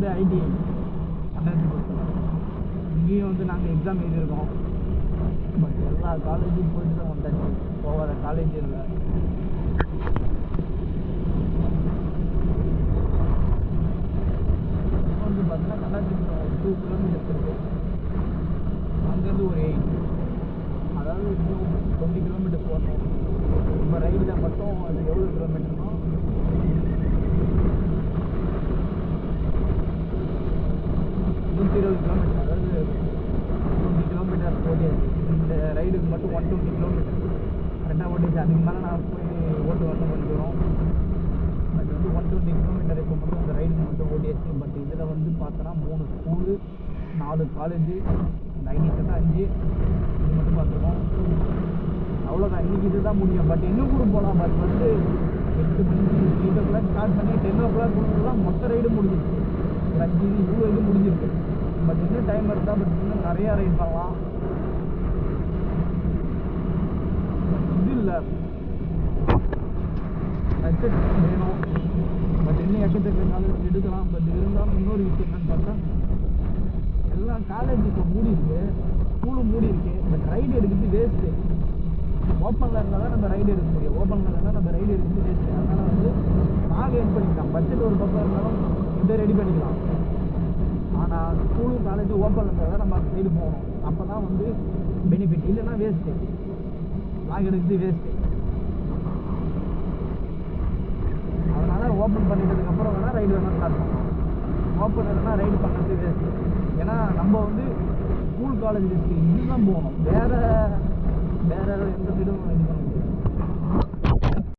வந்து ஐடிஐ அண்ணாச்சி இங்கேயும் வந்து நாங்கள் எக்ஸாம் எழுதியிருக்கோம். பட் எல்லா காலேஜும் போயிட்டு தான் வந்தாச்சு, போகாத காலேஜ் இல்லை. வந்து பார்த்தீங்கன்னா கண்ணாச்சிபுரம் ஒரு 2 கிலோமீட்டர்ஸ் இருக்குது. அங்கேருந்து ஒரு 8, அதாவது இன்னும் 20 கிலோமீட்டர்ஸ் வரணும். நம்ம ரைடில் மட்டும் அது எவ்வளோ கிலோமீட்டர்னா 120 கிலோமீட்டர், அதாவது 20 கிலோமீட்டர் ஓட்டியாச்சு. இந்த ரைடுக்கு மட்டும் 120 கிலோமீட்டர் கரெக்டாக ஓட்டிச்சு. அதுக்கு மேலே நான் போய் ஓட்டு வரணும் கொஞ்சம் தூரம். பட் வந்து 120 கிலோமீட்டர் இப்போ மட்டும் இந்த ரைடுக்கு மட்டும் ஓட்டியாச்சு. பட் இதில் வந்து பார்த்தோன்னா 3 ஸ்கூலு, 4 காலேஜு, இந்த ஐடிக்கு 5, இது மட்டும் பார்த்துருக்கோம். அவ்வளோதான், இன்றைக்கி இது தான் முடியும். பட் இன்னும் கூட போகலாம். பட் வந்து 8 மணிக்கு 8 ஓ கிளாக் ஸ்டார்ட் பண்ணி 10 ஓ கிளாக் உள்ளலாம் மொத்த ரைடு முடிஞ்சிருக்கு. ஒரு 5 இவ்வளோ இது முடிஞ்சிருக்கு. பட் இன்னும் டைம் இருந்தால் பட் இன்னும் நிறையா ரைட் பண்ணலாம். பட் இது இல்லை, பட்ஜெட் வேணும். பட் இன்னும் எக்கச்சக்க காலேஜ் எடுக்கலாம். பட் இருந்தாலும் இன்னொரு விஷயம் என்னன்னு பார்த்தா, எல்லா காலேஜ் இப்போ மூடி இருக்கு, ஸ்கூலும் மூடி இருக்கு. பட் ரைடு எடுக்கிறது வேஸ்ட்டு. ஓப்பனில் இருந்தால் தான் நம்ம ரைடு எடுக்க முடியும். ஓப்பனில் இருந்தால் நம்ம ரைடு எடுக்கிறது வேஸ்ட்டு. அதனால் வந்து நாங்கள் என் பண்ணிக்கலாம். பட்ஜெட் ஒரு பக்கம் இருந்தாலும் இதை ரெடி பண்ணிக்கலாம். ஆனால் ஸ்கூலும் காலேஜும் ஓப்பனில் இருந்தால் தான் நம்ம அந்த சைடு போகணும். அப்போ தான் வந்து பெனிஃபிட். இல்லைன்னா வேஸ்ட்டு, நாங்கள் எடுக்கிறது வேஸ்ட்டு. அதனால் ஓப்பன் பண்ணிட்டதுக்கப்புறம் வேணால் ரைடு வேணால் ஸ்டார்ட் பண்ணலாம். ஓப்பன் இல்லைன்னா ரைடு பண்ணுறது வேஸ்ட்டு. ஏன்னா நம்ம வந்து ஸ்கூல் காலேஜ் இதுதான் போகணும், வேறு எந்த சைடும் இது பண்ண முடியாது.